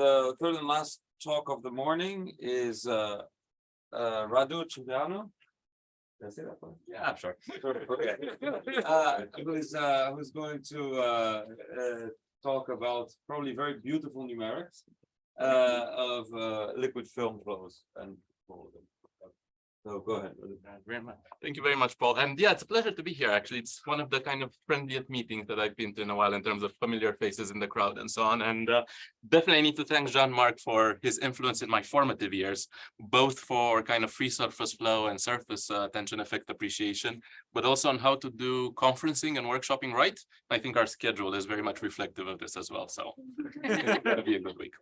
The third and last talk of the morning is Radu Cimpeanu. Did I say that one? Yeah, sure. Who's going to talk about probably very beautiful numerics of liquid film flows and all of them. So go ahead. Thank you very much, Paul. And yeah, it's a pleasure to be here. Actually, it's one of the kind of friendliest meetings that I've been to in a while in terms of familiar faces in the crowd and so on. And definitely I need to thank Jean-Marc for his influence in my formative years, both for kind of free surface flow and surface tension effect appreciation, but also on how to do conferencing and workshopping right. I think our schedule is very much reflective of this as well. So it's going to be a good week.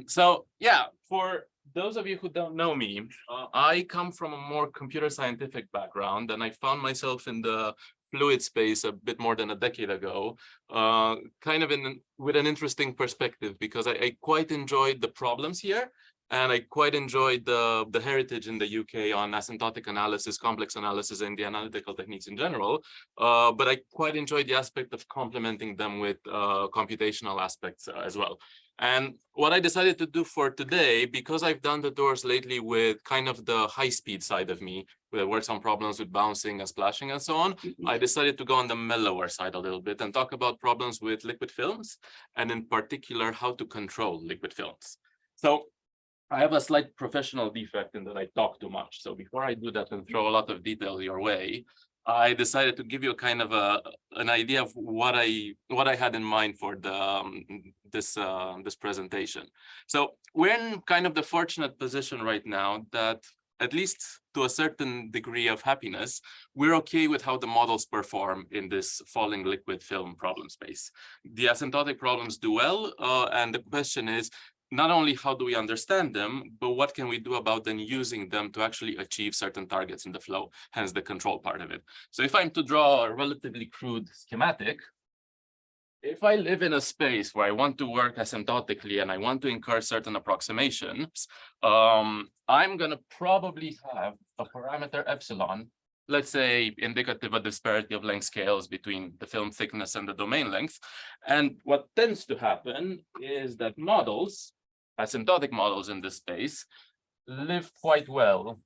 So yeah, for those of you who don't know me, I come from a more computer scientific background, and I found myself in the fluid space a bit more than a decade ago, kind of with an interesting perspective, because I quite enjoyed the problems here, and I quite enjoyed the heritage in the UK on asymptotic analysis, complex analysis, and the analytical techniques in general. But I quite enjoyed the aspect of complementing them with computational aspects as well. And what I decided to do for today, because I've done the tours lately with kind of the high-speed side of me, where I works on problems with bouncing and splashing and so on, I decided to go on the mellower side a little bit and talk about problems with liquid films, and in particular, how to control liquid films. So I have a slight professional defect in that I talk too much. So before I do that and throw a lot of detail your way, I decided to give you kind of an idea of what I had in mind for this presentation. So we're in kind of the fortunate position right now that, at least to a certain degree of happiness, we're okay with how the models perform in this falling liquid film problem space. The asymptotic problems do well, and the question is, not only how do we understand them, but what can we do about then using them to actually achieve certain targets in the flow, hence the control part of it. So if I'm to draw a relatively crude schematic, if I live in a space where I want to work asymptotically and I want to incur certain approximations, I'm going to probably have a parameter epsilon, let's say indicative of disparity of length scales between the film thickness and the domain length. And what tends to happen is that models, asymptotic models in this space, live quite well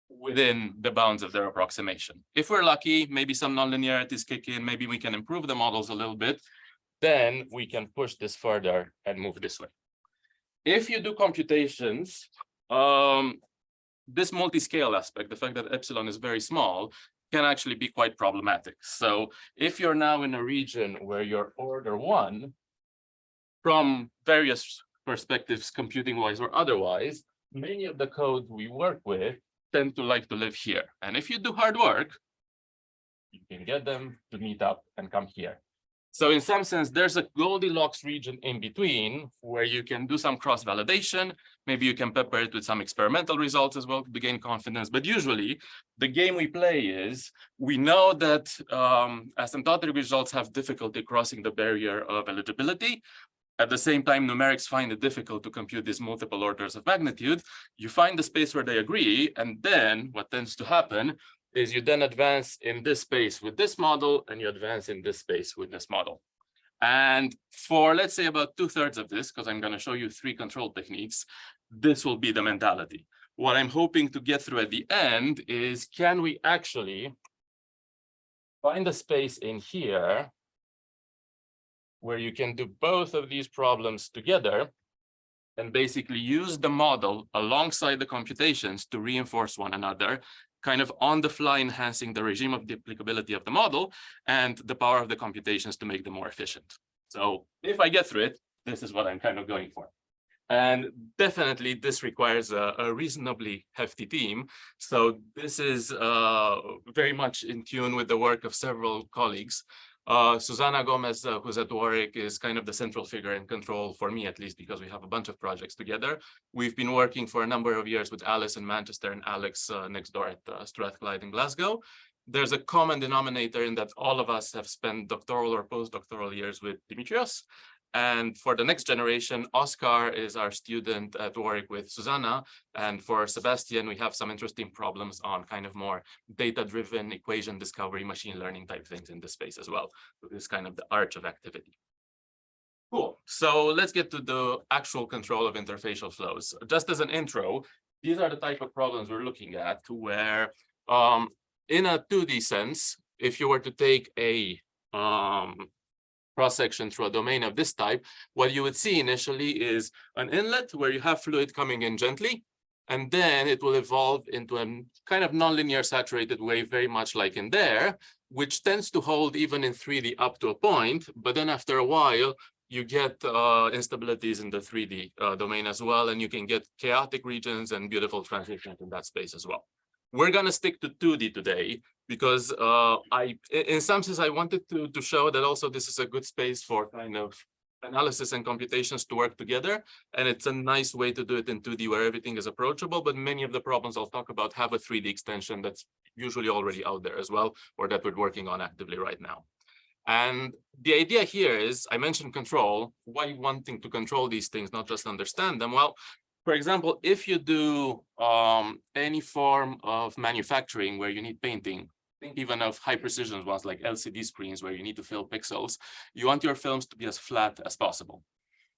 within the bounds of their approximation. If we're lucky, maybe some nonlinearities kick in, maybe we can improve the models a little bit, then we can push this further and move this way. If you do computations, this multi-scale aspect, the fact that epsilon is very small, can actually be quite problematic. So if you're now in a region where you're order 1, from various perspectives, computing-wise or otherwise, many of the codes we work with tend to like to live here. And if you do hard work, you can get them to meet up and come here. So in some sense, there's a Goldilocks region in between where you can do some cross-validation. Maybe you can pepper it with some experimental results as well to gain confidence. But usually, the game we play is, we know that asymptotic results have difficulty crossing the barrier of eligibility. At the same time, numerics find it difficult to compute these multiple orders of magnitude. You find the space where they agree, and then what tends to happen is you then advance in this space with this model, and you advance in this space with this model. And for, let's say, about 2/3 of this, because I'm going to show you 3 control techniques, this will be the mentality. What I'm hoping to get through at the end is, can we actually find a space in here where you can do both of these problems together and basically use the model alongside the computations to reinforce one another, kind of on the fly enhancing the regime of the applicability of the model and the power of the computations to make them more efficient. So if I get through it, this is what I'm kind of going for. And definitely this requires a reasonably hefty team. So this is very much in tune with the work of several colleagues. Susana Gomez, who's at Warwick, is kind of the central figure in control, for me at least, because we have a bunch of projects together. We've been working for a number of years with Alice in Manchester and Alex next door at Strathclyde in Glasgow. There's a common denominator in that all of us have spent doctoral or postdoctoral years with Dimitrios. And for the next generation, Oscar is our student at Warwick with Susanna. And for Sebastian, we have some interesting problems on kind of more data-driven equation discovery, machine learning type things in this space as well. So this is kind of the arch of activity. Cool. So let's get to the actual control of interfacial flows. Just as an intro, these are the type of problems we're looking at where in a 2D sense, if you were to take a cross-section through a domain of this type, what you would see initially is an inlet where you have fluid coming in gently, and then it will evolve into a kind of nonlinear saturated wave, very much like in there, which tends to hold even in 3D up to a point, but then after a while, you get instabilities in the 3D domain as well, and you can get chaotic regions and beautiful transitions in that space as well. We're going to stick to 2D today because in some sense, I wanted to show that also this is a good space for kind of analysis and computations to work together. And it's a nice way to do it in 2D where everything is approachable, but many of the problems I'll talk about have a 3D extension that's usually already out there as well, or that we're working on actively right now. And the idea here is, I mentioned control. Why wanting to control these things, not just understand them? Well, for example, if you do any form of manufacturing where you need painting, think even of high precision ones like LCD screens where you need to fill pixels, you want your films to be as flat as possible.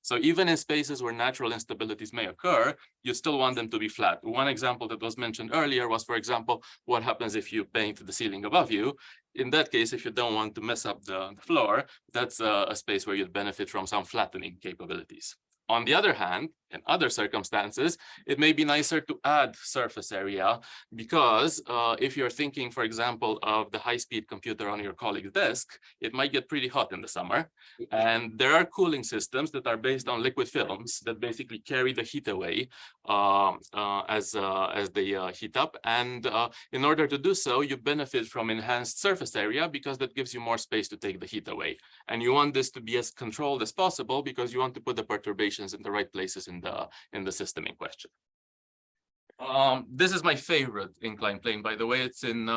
So even in spaces where natural instabilities may occur, you still want them to be flat. One example that was mentioned earlier was, for example, what happens if you paint the ceiling above you. In that case, if you don't want to mess up the floor, that's a space where you'd benefit from some flattening capabilities. On the other hand, in other circumstances, it may be nicer to add surface area because if you're thinking, for example, of the high-speed computer on your colleague's desk, it might get pretty hot in the summer. And there are cooling systems that are based on liquid films that basically carry the heat away as they heat up. And in order to do so, you benefit from enhanced surface area because that gives you more space to take the heat away. And you want this to be as controlled as possible because you want to put the perturbations in the right places in the system in question. This is my favorite inclined plane, by the way. It's in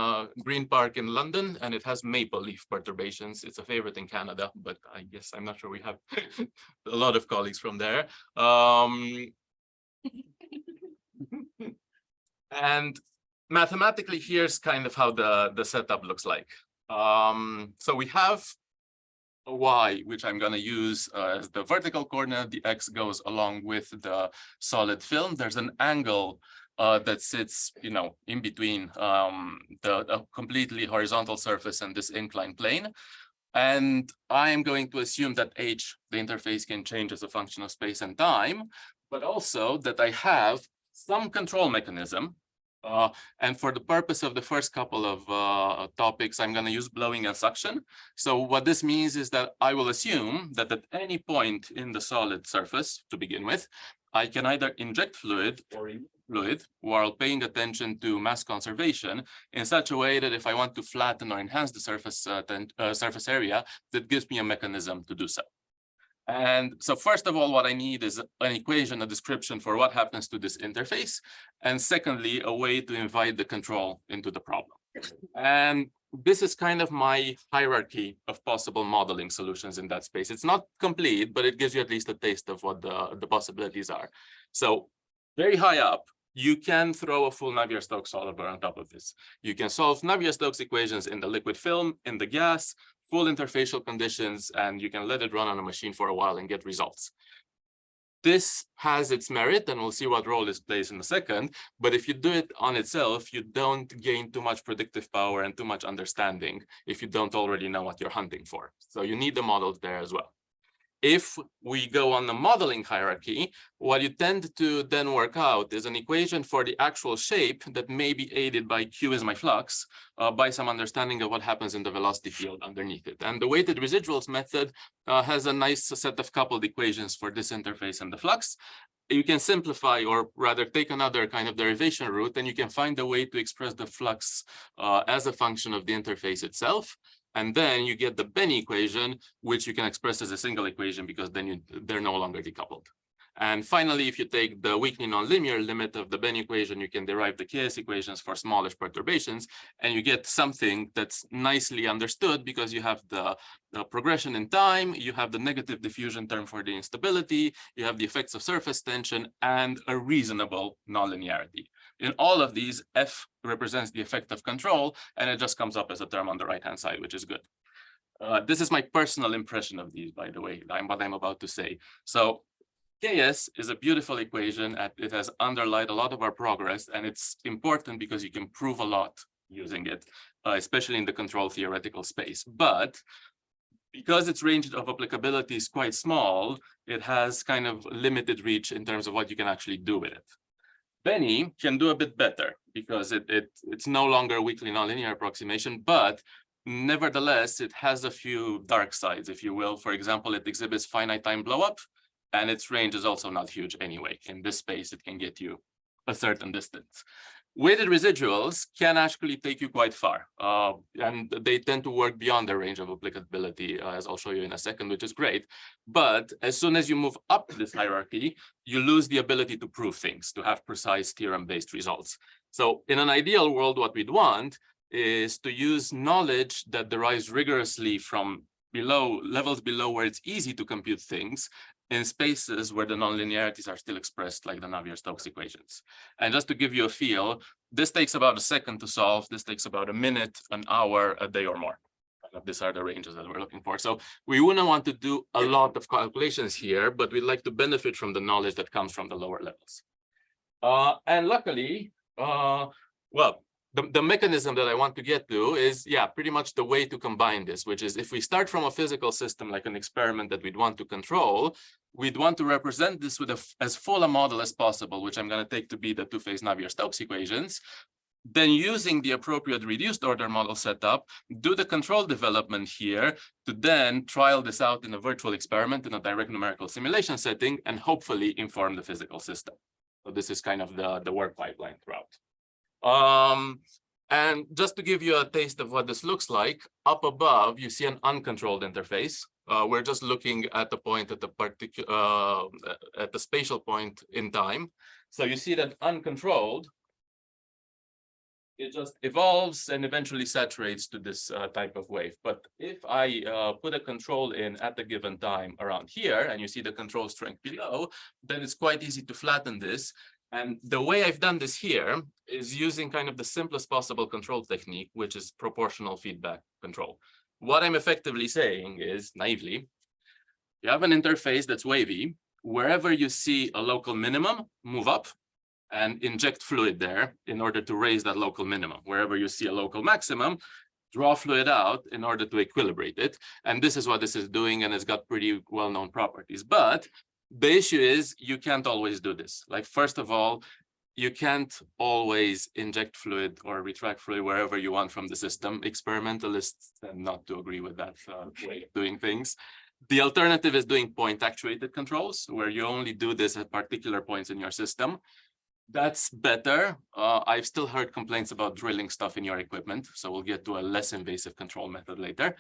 Green Park in London, and it has maple leaf perturbations. It's a favorite in Canada, but I guess I'm not sure we have a lot of colleagues from there. And mathematically, here's kind of how the setup looks like. So we have a y, which I'm going to use as the vertical coordinate. The x goes along with the solid film. There's an angle that sits, in between the completely horizontal surface and this inclined plane. And I'm going to assume that h, the interface, can change as a function of space and time, but also that I have some control mechanism. And for the purpose of the first couple of topics, I'm going to use blowing and suction. So what this means is that I will assume that at any point in the solid surface, to begin with, I can either inject fluid or remove fluid while paying attention to mass conservation in such a way that if I want to flatten or enhance the surface area, that gives me a mechanism to do so. And so first of all, what I need is an equation, a description for what happens to this interface. And secondly, a way to invite the control into the problem. And this is kind of my hierarchy of possible modeling solutions in that space. It's not complete, but it gives you at least a taste of what the possibilities are. So very high up, you can throw a full Navier-Stokes solver on top of this. You can solve Navier-Stokes equations in the liquid film, in the gas, full interfacial conditions, and you can let it run on a machine for a while and get results. This has its merit, and we'll see what role this plays in a second. But if you do it on itself, you don't gain too much predictive power and too much understanding if you don't already know what you're hunting for. So you need the models there as well. If we go on the modeling hierarchy, what you tend to then work out is an equation for the actual shape that may be aided by Q is my flux, by some understanding of what happens in the velocity field underneath it. And the weighted residuals method has a nice set of coupled equations for this interface and the flux. You can simplify, or rather take another kind of derivation route, and you can find a way to express the flux as a function of the interface itself. And then you get the Benny equation, which you can express as a single equation because then they're no longer decoupled. And finally, if you take the weakly nonlinear limit of the Benny equation, you can derive the KS equations for smallish perturbations, and you get something that's nicely understood because you have the progression in time, you have the negative diffusion term for the instability, you have the effects of surface tension, and a reasonable nonlinearity. In all of these, F represents the effect of control, and it just comes up as a term on the right-hand side, which is good. This is my personal impression of these, by the way, what I'm about to say. So KS is a beautiful equation and it has underlined a lot of our progress, and it's important because you can prove a lot using it, especially in the control theoretical space. But because its range of applicability is quite small, it has kind of limited reach in terms of what you can actually do with it. Benny can do a bit better because it's no longer a weakly nonlinear approximation, but nevertheless, it has a few dark sides, if you will. For example, it exhibits finite time blowup, and its range is also not huge anyway. In this space, it can get you a certain distance. Weighted residuals can actually take you quite far, and they tend to work beyond their range of applicability, as I'll show you in a second, which is great. But as soon as you move up this hierarchy, you lose the ability to prove things, to have precise theorem-based results. So in an ideal world, what we'd want is to use knowledge that derives rigorously from levels below where it's easy to compute things in spaces where the nonlinearities are still expressed, like the Navier-Stokes equations. And just to give you a feel, this takes about a second to solve. This takes about a minute, an hour, a day or more. These are the ranges that we're looking for. So we wouldn't want to do a lot of calculations here, but we'd like to benefit from the knowledge that comes from the lower levels. And luckily, well, the mechanism that I want to get to is, yeah, pretty much the way to combine this, which is if we start from a physical system like an experiment that we'd want to control, we'd want to represent this with as full a model as possible, which I'm going to take to be the two-phase Navier-Stokes equations. Then using the appropriate reduced order model setup, do the control development here to then trial this out in a virtual experiment in a direct numerical simulation setting and hopefully inform the physical system. So this is kind of the work pipeline throughout. And just to give you a taste of what this looks like, up above, you see an uncontrolled interface. We're just looking at the point at the spatial point in time. So you see that uncontrolled, it just evolves and eventually saturates to this type of wave. But if I put a control in at a given time around here, and you see the control strength below, then it's quite easy to flatten this. And the way I've done this here is using kind of the simplest possible control technique, which is proportional feedback control. What I'm effectively saying is, naively, you have an interface that's wavy. Wherever you see a local minimum, move up and inject fluid there in order to raise that local minimum. Wherever you see a local maximum, draw fluid out in order to equilibrate it. And this is what this is doing, and it's got pretty well-known properties. But the issue is you can't always do this. Like, first of all, you can't always inject fluid or retract fluid wherever you want from the system. Experimentalists tend not to agree with that way of doing things. The alternative is doing point actuated controls, where you only do this at particular points in your system. That's better. I've still heard complaints about drilling stuff in your equipment, so we'll get to a less invasive control method later.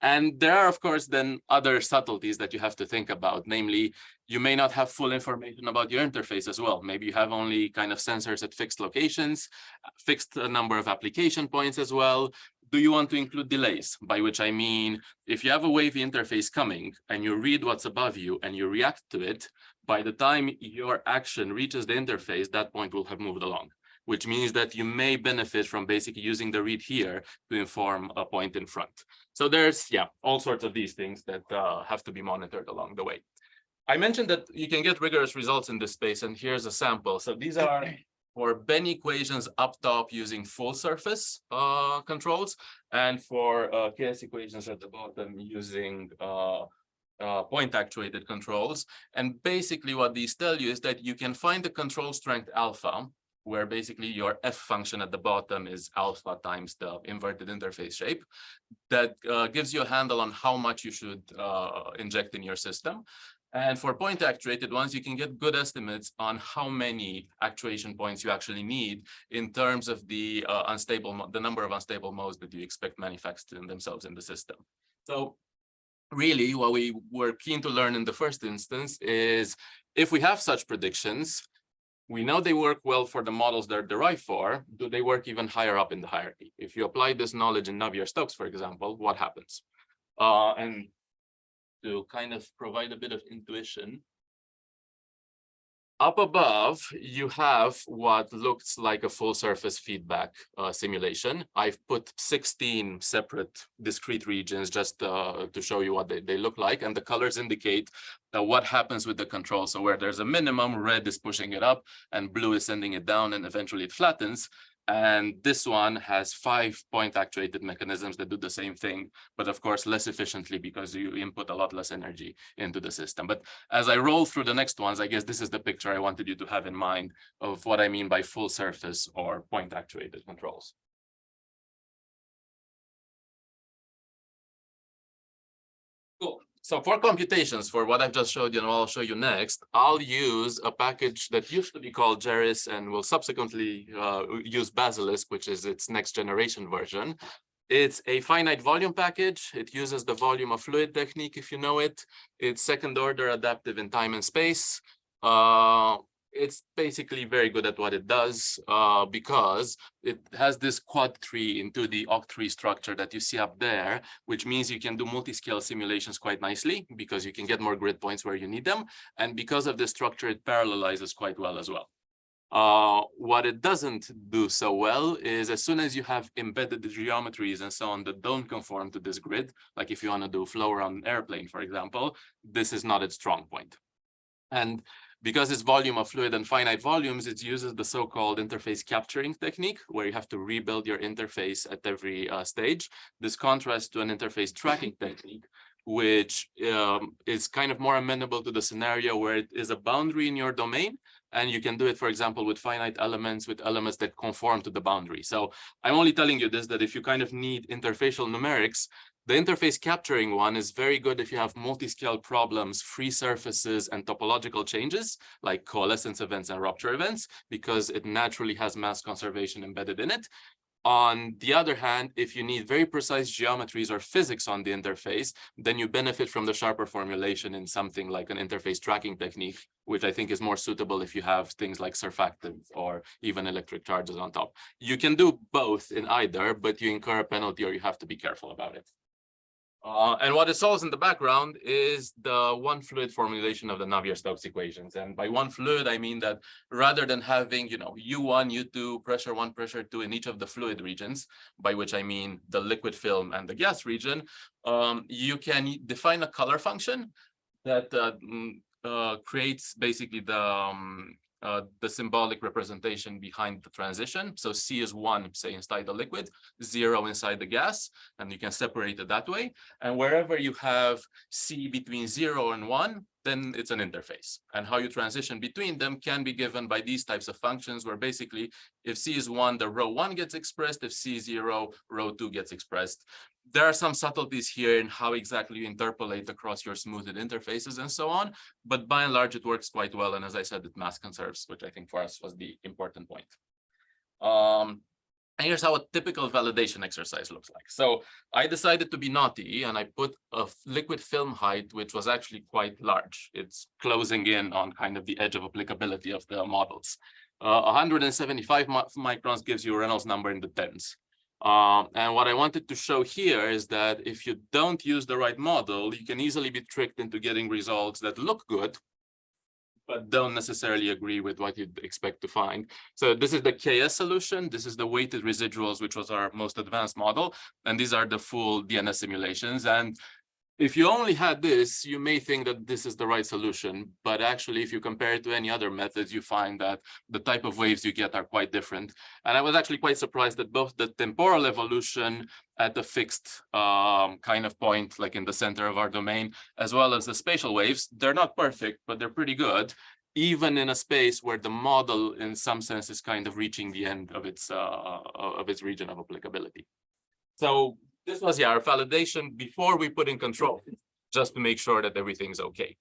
And there are, of course, then other subtleties that you have to think about. Namely, you may not have full information about your interface as well. Maybe you have only kind of sensors at fixed locations, fixed number of application points as well. Do you want to include delays? By which I mean, if you have a wavy interface coming and you read what's above you and you react to it, by the time your action reaches the interface, that point will have moved along, which means that you may benefit from basically using the read here to inform a point in front. So there's, yeah, all sorts of these things that have to be monitored along the way. I mentioned that you can get rigorous results in this space, and here's a sample. So these are for Benny equations up top using full surface controls, and for KS equations at the bottom using point actuated controls. And basically what these tell you is that you can find the control strength alpha, where basically your F function at the bottom is alpha times the inverted interface shape. That gives you a handle on how much you should inject in your system. And for point actuated ones, you can get good estimates on how many actuation points you actually need in terms of the the number of unstable modes that you expect manifest in themselves in the system. So really, what we were keen to learn in the first instance is, if we have such predictions, we know they work well for the models they're derived for, do they work even higher up in the hierarchy? If you apply this knowledge in Navier-Stokes, for example, what happens? And to kind of provide a bit of intuition, Up above, you have what looks like a full surface feedback simulation. I've put 16 separate discrete regions just to show you what they look like. And the colors indicate what happens with the control. So where there's a minimum, red is pushing it up and blue is sending it down, and eventually it flattens. And this one has 5 point actuated mechanisms that do the same thing, but of course less efficiently because you input a lot less energy into the system. But as I roll through the next ones, I guess this is the picture I wanted you to have in mind of what I mean by full surface or point actuated controls. Cool. So for computations, for what I've just showed you and what I'll show you next, I'll use a package that used to be called Geris and will subsequently use Basilisk, which is its next generation version. It's a finite volume package. It uses the volume of fluid technique, if you know it. It's second order adaptive in time and space. It's basically very good at what it does because it has this quad tree into the oct-tree structure that you see up there, which means you can do multi-scale simulations quite nicely because you can get more grid points where you need them. And because of this structure, it parallelizes quite well as well. What it doesn't do so well is as soon as you have embedded geometries and so on that don't conform to this grid, like if you want to do flow around an airplane, for example, this is not its strong point. And because it's volume of fluid and finite volumes, it uses the so-called interface capturing technique, where you have to rebuild your interface at every stage. This contrasts to an interface tracking technique, which is kind of more amenable to the scenario where it is a boundary in your domain. And you can do it, for example, with finite elements, with elements that conform to the boundary. So I'm only telling you this, that if you kind of need interfacial numerics, the interface capturing one is very good if you have multi-scale problems, free surfaces, and topological changes, like coalescence events and rupture events, because it naturally has mass conservation embedded in it. On the other hand, if you need very precise geometries or physics on the interface, then you benefit from the sharper formulation in something like an interface tracking technique, which I think is more suitable if you have things like surfactants or even electric charges on top. You can do both in either, but you incur a penalty or you have to be careful about it. And what it solves in the background is the one fluid formulation of the Navier-Stokes equations. And by one fluid, I mean that rather than having, U1, U2, pressure 1, pressure 2 in each of the fluid regions, by which I mean the liquid film and the gas region, you can define a color function that creates basically the symbolic representation behind the transition. So C is 1, say, inside the liquid, 0 inside the gas, and you can separate it that way. And wherever you have C between 0 and 1, then it's an interface. And how you transition between them can be given by these types of functions, where basically if C is 1, the row 1 gets expressed. If C is 0, row 2 gets expressed. There are some subtleties here in how exactly you interpolate across your smoothed interfaces and so on, but by and large, it works quite well. And as I said, it mass conserves, which I think for us was the important point. And here's how a typical validation exercise looks like. So I decided to be naughty, and I put a liquid film height, which was actually quite large. It's closing in on kind of the edge of applicability of the models. 175 microns gives you a Reynolds number in the tens. And what I wanted to show here is that if you don't use the right model, you can easily be tricked into getting results that look good, but don't necessarily agree with what you'd expect to find. So this is the KS solution. This is the weighted residuals, which was our most advanced model. And these are the full DNS simulations. And if you only had this, you may think that this is the right solution, but actually, if you compare it to any other methods, you find that the type of waves you get are quite different. And I was actually quite surprised that both the temporal evolution at the fixed kind of point, like in the center of our domain, as well as the spatial waves, they're not perfect, but they're pretty good, even in a space where the model, in some sense, is kind of reaching the end of its region of applicability. So this was our validation before we put in control, just to make sure that everything's okay.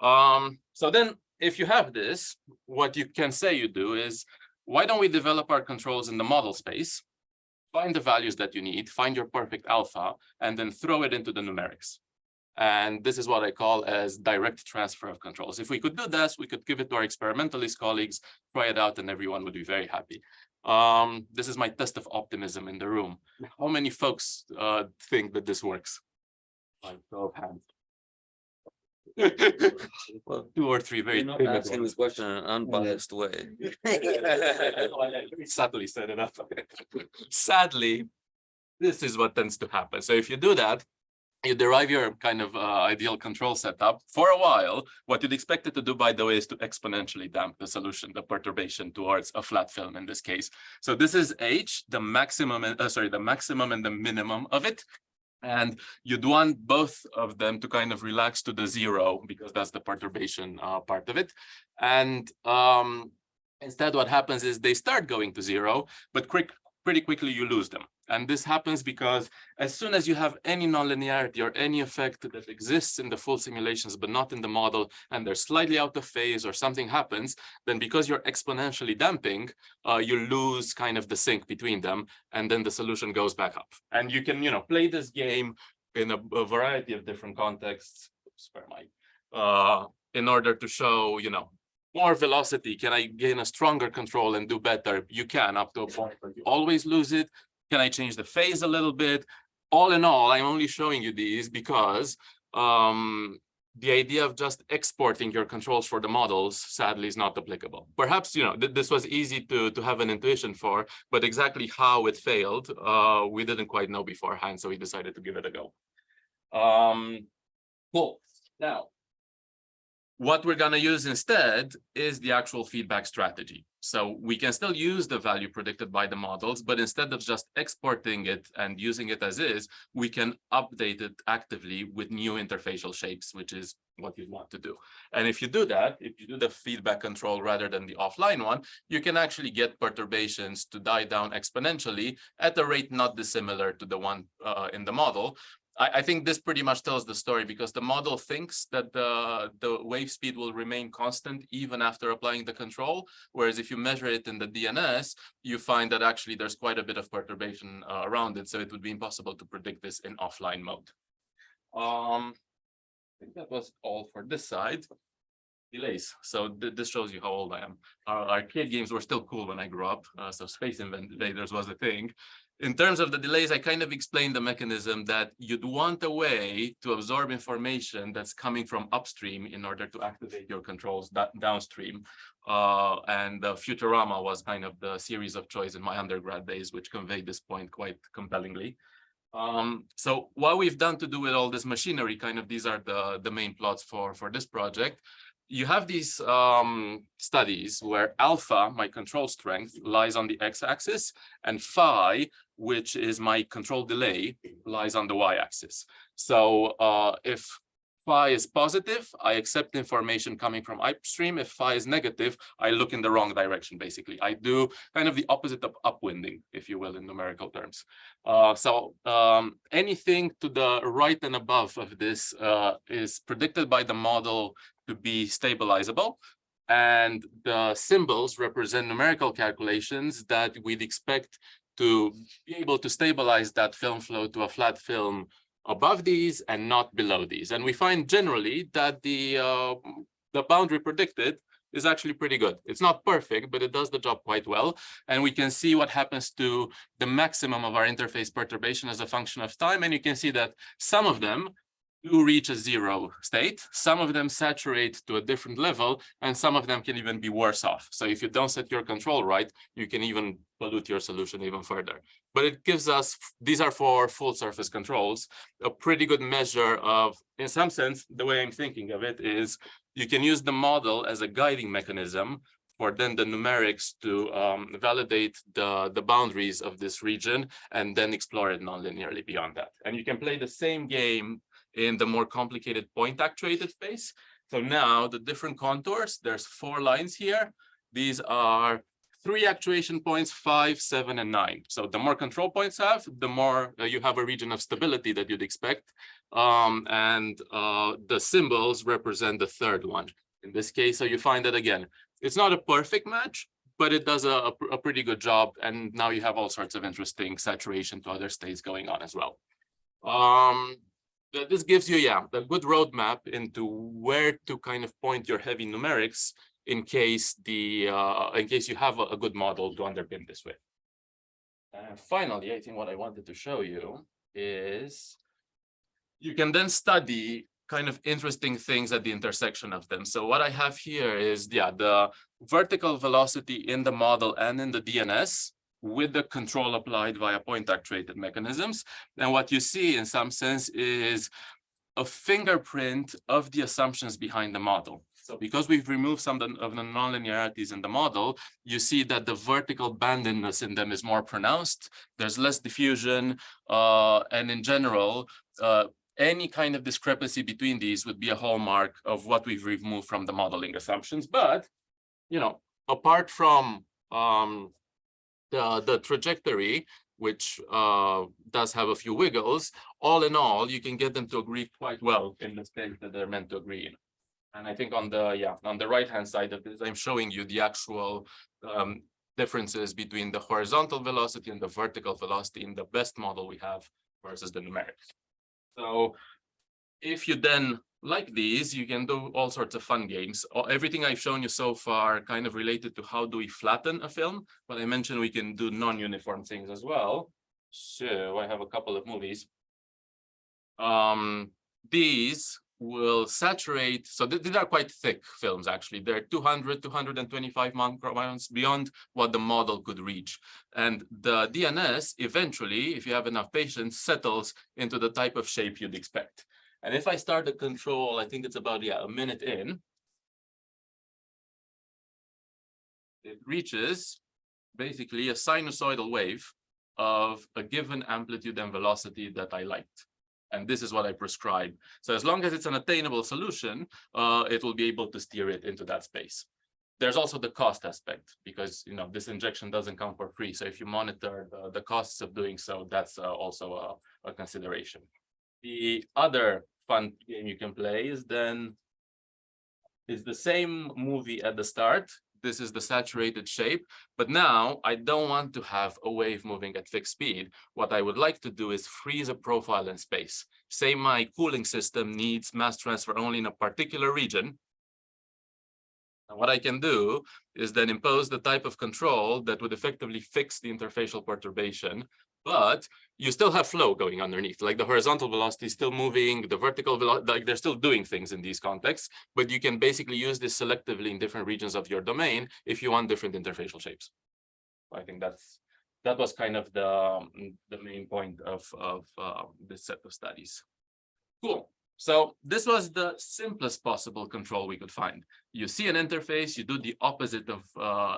So then if you have this, what you can say you do is, why don't we develop our controls in the model space, find the values that you need, find your perfect alpha, and then throw it into the numerics. And this is what I call as direct transfer of controls. If we could do this, we could give it to our experimentalist colleagues, try it out, and everyone would be very happy. This is my test of optimism in the room. How many folks think that this works? Like, show of hands. Well, 2 or 3 very you're not timid asking ones. this question in an unbiased way. Sadly set it up. Sadly, this is what tends to happen. So if you do that, you derive your kind of ideal control setup for a while. What you'd expect it to do, by the way, is to exponentially damp the solution, the perturbation towards a flat film in this case. So this is H, the maximum, the maximum and the minimum of it. And you'd want both of them to kind of relax to the 0 because that's the perturbation part of it. And instead, what happens is they start going to 0, but pretty quickly you lose them. And this happens because as soon as you have any nonlinearity or any effect that exists in the full simulations, but not in the model, and they're slightly out of phase or something happens, then because you're exponentially damping, you lose kind of the sync between them, and then the solution goes back up. And you can, play this game in a variety of different contexts. Oops, where am I? In order to show, more velocity. Can I gain a stronger control and do better? You can, up to a point where you always lose it. Can I change the phase a little bit? All in all, I'm only showing you these because the idea of just exporting your controls for the models, sadly, is not applicable. Perhaps, this was easy to have an intuition for, but exactly how it failed, we didn't quite know beforehand, so we decided to give it a go. Cool. Now, what we're going to use instead is the actual feedback strategy. So we can still use the value predicted by the models, but instead of just exporting it and using it as is, we can update it actively with new interfacial shapes, which is what you want to do. And if you do that, if you do the feedback control rather than the offline one, you can actually get perturbations to die down exponentially at a rate not dissimilar to the one in the model. I think this pretty much tells the story because the model thinks that the wave speed will remain constant even after applying the control. Whereas if you measure it in the DNS, you find that actually there's quite a bit of perturbation around it. So it would be impossible to predict this in offline mode. I think that was all for this side. Delays. So this shows you how old I am. Our arcade games were still cool when I grew up. So Space Invaders was a thing. In terms of the delays, I kind of explained the mechanism that you'd want a way to absorb information that's coming from upstream in order to activate your controls downstream. And Futurama was kind of the series of choice in my undergrad days, which conveyed this point quite compellingly. So what we've done to do with all this machinery, kind of these are the main plots for this project. You have these studies where alpha, my control strength, lies on the x-axis, and phi, which is my control delay, lies on the y-axis. So if phi is positive, I accept information coming from upstream. If phi is negative, I look in the wrong direction, basically. I do kind of the opposite of upwinding, if you will, in numerical terms. So anything to the right and above of this is predicted by the model to be stabilizable. And the symbols represent numerical calculations that we'd expect to be able to stabilize that film flow to a flat film above these and not below these. And we find generally that the boundary predicted is actually pretty good. It's not perfect, but it does the job quite well. And we can see what happens to the maximum of our interface perturbation as a function of time. And you can see that some of them do reach a 0 state. Some of them saturate to a different level, and some of them can even be worse off. So if you don't set your control right, you can even pollute your solution even further. But it gives us, these are for full surface controls, a pretty good measure of, in some sense, the way I'm thinking of it is you can use the model as a guiding mechanism for then the numerics to validate the boundaries of this region and then explore it nonlinearly beyond that. And you can play the same game in the more complicated point actuated space. So now the different contours, there's 4 lines here. These are 3 actuation points, 5, 7, and 9. So the more control points have, the more you have a region of stability that you'd expect. And the symbols represent the 3rd one in this case. So you find that again, it's not a perfect match, but it does a pretty good job. And now you have all sorts of interesting saturation to other states going on as well. This gives you, a good roadmap into where to kind of point your heavy numerics in case you have a good model to underpin this with. And finally, I think what I wanted to show you is you can then study kind of interesting things at the intersection of them. So what I have here is, the vertical velocity in the model and in the DNS with the control applied via point actuated mechanisms. And what you see in some sense is a fingerprint of the assumptions behind the model. So because we've removed some of the nonlinearities in the model, you see that the vertical bandedness in them is more pronounced. There's less diffusion, and in general, any kind of discrepancy between these would be a hallmark of what we've removed from the modeling assumptions. But, apart from the trajectory, which does have a few wiggles, all in all, you can get them to agree quite well in the state that they're meant to agree in. And I think on the right-hand side of this, I'm showing you the actual differences between the horizontal velocity and the vertical velocity in the best model we have versus the numerics. So if you then like these, you can do all sorts of fun games. Everything I've shown you so far kind of related to how do we flatten a film, but I mentioned we can do non-uniform things as well. So I have a couple of movies. These will saturate, so these are quite thick films actually. They're 200, 225 microns beyond what the model could reach. And the DNS eventually, if you have enough patience, settles into the type of shape you'd expect. And if I start the control, I think it's about a minute in, it reaches basically a sinusoidal wave of a given amplitude and velocity that I liked. And this is what I prescribe. So as long as it's an attainable solution, it will be able to steer it into that space. There's also the cost aspect, because this injection doesn't come for free. So if you monitor the costs of doing so, that's also a consideration. The other fun game you can play is the same movie at the start. This is the saturated shape, but now I don't want to have a wave moving at fixed speed. What I would like to do is freeze a profile in space. Say my cooling system needs mass transfer only in a particular region. And what I can do is then impose the type of control that would effectively fix the interfacial perturbation, but you still have flow going underneath. Like the horizontal velocity is still moving, the vertical velocity, like they're still doing things in these contexts, but you can basically use this selectively in different regions of your domain if you want different interfacial shapes. I think that was kind of the main point of this set of studies. Cool. So this was the simplest possible control we could find. You see an interface, you do the opposite of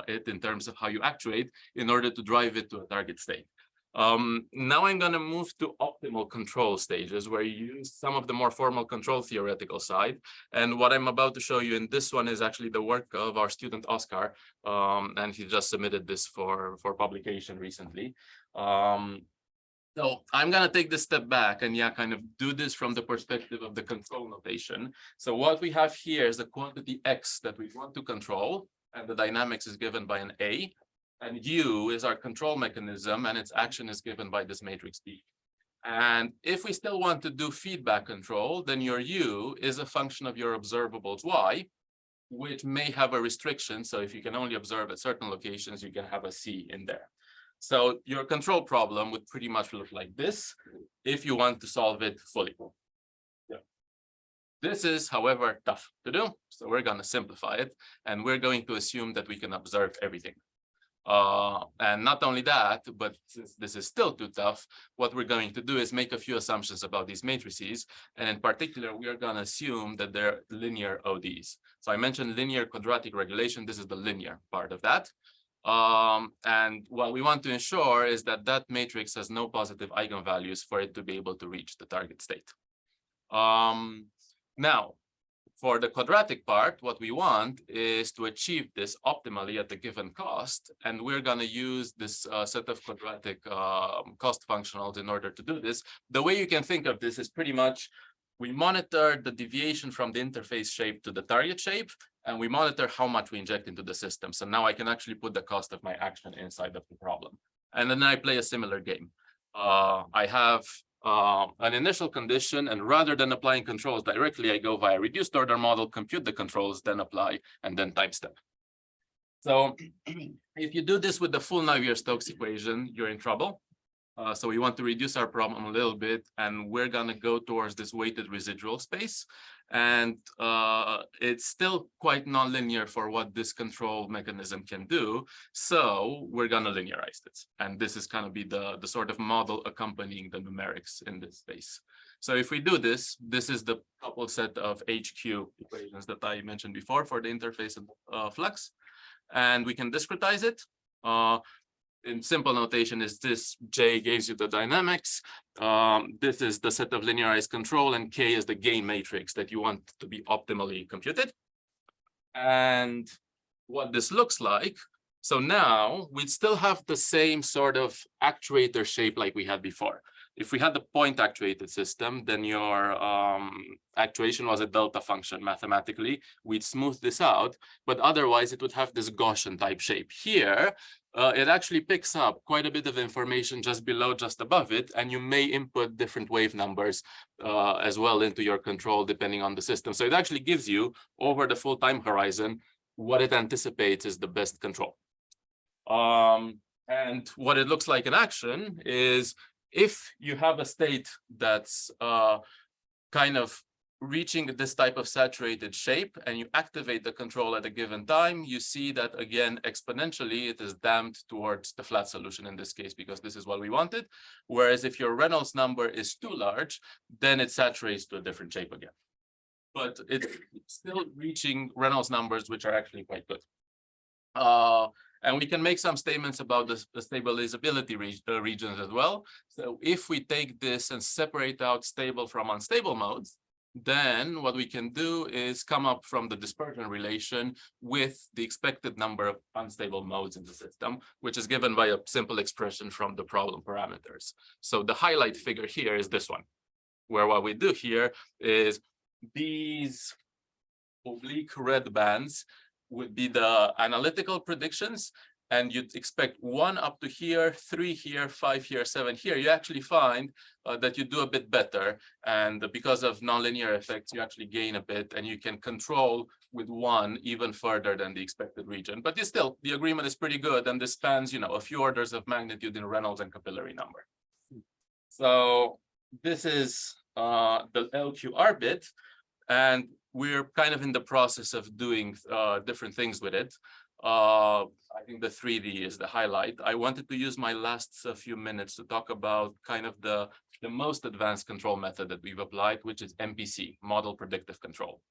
it in terms of how you actuate in order to drive it to a target state. Now I'm going to move to optimal control stages where you use some of the more formal control theoretical side. And what I'm about to show you in this one is actually the work of our student Oscar. And he just submitted this for publication recently. So I'm going to take this step back and kind of do this from the perspective of the control notation. So what we have here is the quantity X that we want to control, and the dynamics is given by an A. And U is our control mechanism, and its action is given by this matrix B. And if we still want to do feedback control, then your U is a function of your observables Y, which may have a restriction. So if you can only observe at certain locations, you can have a C in there. So your control problem would pretty much look like this if you want to solve it fully. Yeah. This is, however, tough to do. So we're going to simplify it, and we're going to assume that we can observe everything. And not only that, but since this is still too tough, what we're going to do is make a few assumptions about these matrices. And in particular, we are going to assume that they're linear ODs. So I mentioned linear quadratic regulation. This is the linear part of that. And what we want to ensure is that that matrix has no positive eigenvalues for it to be able to reach the target state. Now, for the quadratic part, what we want is to achieve this optimally at a given cost. And we're going to use this set of quadratic cost functionals in order to do this. The way you can think of this is pretty much we monitor the deviation from the interface shape to the target shape, and we monitor how much we inject into the system. So now I can actually put the cost of my action inside of the problem. And then I play a similar game. I have an initial condition, and rather than applying controls directly, I go via reduced order model, compute the controls, then apply, and then time step. So if you do this with the full Navier-Stokes equation, you're in trouble. So we want to reduce our problem a little bit, and we're gonna go towards this weighted residual space. And it's still quite nonlinear for what this control mechanism can do. So we're gonna linearize it. And this is gonna be the sort of model accompanying the numerics in this space. So if we do this, this is the coupled set of HQ equations that I mentioned before for the interface of flux. And we can discretize it. In simple notation is this: J gives you the dynamics. This is the set of linearized control, and K is the gain matrix that you want to be optimally computed. And what this looks like, so now we'd still have the same sort of actuator shape like we had before. If we had the point actuated system, then your actuation was a delta function mathematically. We'd smooth this out, but otherwise it would have this Gaussian type shape. Here, it actually picks up quite a bit of information just below, just above it, and you may input different wave numbers as well into your control depending on the system. So it actually gives you, over the full time horizon, what it anticipates is the best control. And what it looks like in action is, if you have a state that's kind of reaching this type of saturated shape and you activate the control at a given time, you see that again, exponentially, it is damped towards the flat solution in this case, because this is what we wanted. Whereas if your Reynolds number is too large, then it saturates to a different shape again. But it's still reaching Reynolds numbers, which are actually quite good. And we can make some statements about the stabilizability regions as well. So if we take this and separate out stable from unstable modes, then what we can do is come up from the dispersion relation with the expected number of unstable modes in the system, which is given by a simple expression from the problem parameters. So the highlight figure here is this one, where what we do here is these oblique red bands would be the analytical predictions, and you'd expect 1 up to here, 3 here, 5 here, 7 here. You actually find that you do a bit better, and because of nonlinear effects, you actually gain a bit, and you can control with 1 even further than the expected region. But still, the agreement is pretty good, and this spans, a few orders of magnitude in Reynolds and capillary number. So this is the LQR bit, and we're kind of in the process of doing different things with it. I think the 3D is the highlight. I wanted to use my last few minutes to talk about kind of the most advanced control method that we've applied, which is MPC, Model Predictive Control.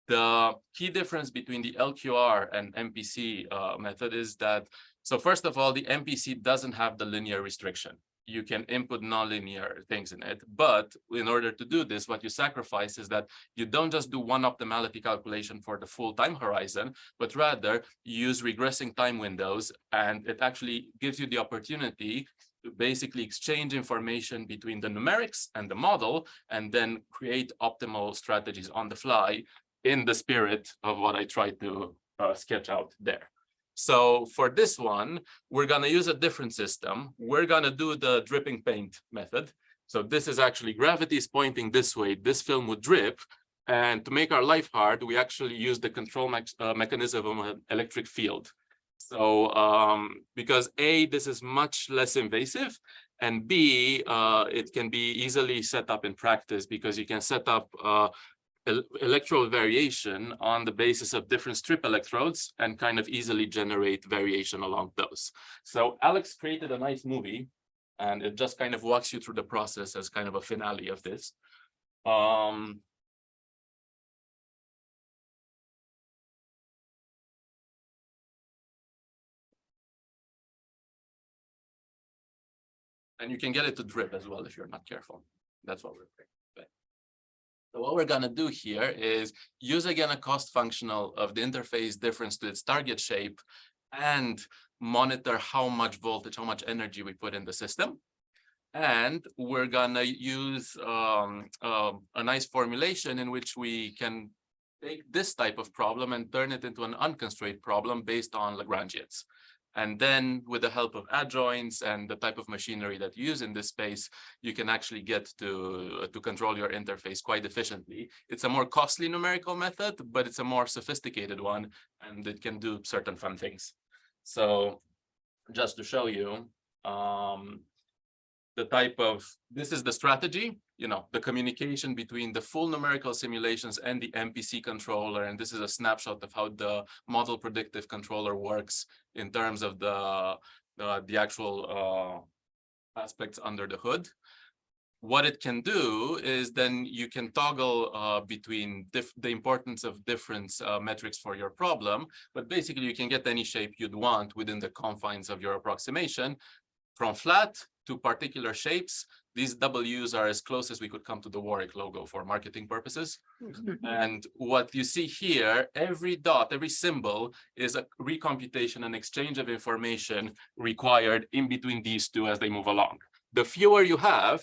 The key difference between the LQR and MPC method is that, so first of all, the MPC doesn't have the linear restriction. You can input nonlinear things in it, but in order to do this, what you sacrifice is that you don't just do one optimality calculation for the full time horizon, but rather you use regressing time windows, and it actually gives you the opportunity to basically exchange information between the numerics and the model, and then create optimal strategies on the fly in the spirit of what I tried to sketch out there. So for this one, we're going to use a different system. We're going to do the dripping paint method. So this is actually, gravity is pointing this way. This film would drip. And to make our life hard, we actually use the control mechanism of an electric field. So because A, this is much less invasive, and B, it can be easily set up in practice, because you can set up electrode variation on the basis of different strip electrodes and kind of easily generate variation along those. So Alex created a nice movie, and it just kind of walks you through the process as kind of a finale of this. And you can get it to drip as well if you're not careful. That's what we're doing. So what we're going to do here is use again a cost functional of the interface difference to its target shape, and monitor how much voltage, how much energy we put in the system. And we're going to use a nice formulation in which we can take this type of problem and turn it into an unconstrained problem based on Lagrangians. And then with the help of adjoints and the type of machinery that you use in this space, you can actually get to control your interface quite efficiently. It's a more costly numerical method, but it's a more sophisticated one, and it can do certain fun things. So just to show you, this is the strategy, the communication between the full numerical simulations and the MPC controller. And this is a snapshot of how the model predictive controller works in terms of the actual aspects under the hood. What it can do is then you can toggle between the importance of different metrics for your problem, but basically you can get any shape you'd want within the confines of your approximation, from flat to particular shapes. These W's are as close as we could come to the Warwick logo for marketing purposes. And what you see here, every dot, every symbol is a recomputation and exchange of information required in between these two as they move along. The fewer you have,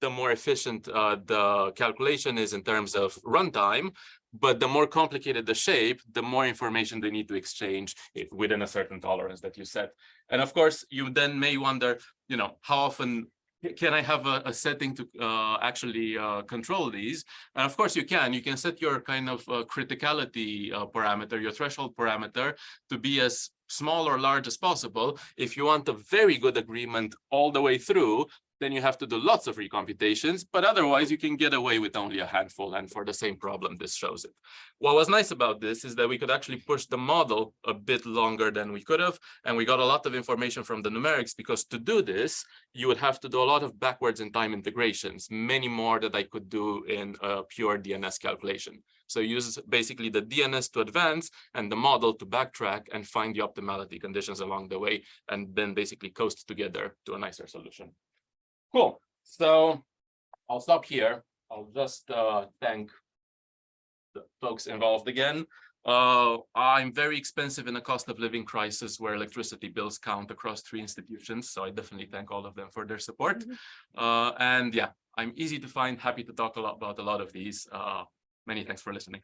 the more efficient the calculation is in terms of runtime, but the more complicated the shape, the more information they need to exchange within a certain tolerance that you set. And of course, you then may wonder, how often can I have a setting to actually control these? And of course you can set your kind of criticality parameter, your threshold parameter, to be as small or large as possible. If you want a very good agreement all the way through, then you have to do lots of recomputations, but otherwise you can get away with only a handful. And for the same problem, this shows it. What was nice about this is that we could actually push the model a bit longer than we could have. And we got a lot of information from the numerics, because to do this, you would have to do a lot of backwards in time integrations, many more that I could do in a pure DNS calculation. So use basically the DNS to advance and the model to backtrack and find the optimality conditions along the way, and then basically coast together to a nicer solution. Cool. So I'll stop here. I'll just thank the folks involved again. I'm very expensive in a cost of living crisis where electricity bills count across 3 institutions. So I definitely thank all of them for their support. And yeah, I'm easy to find, happy to talk about a lot of these. Many thanks for listening.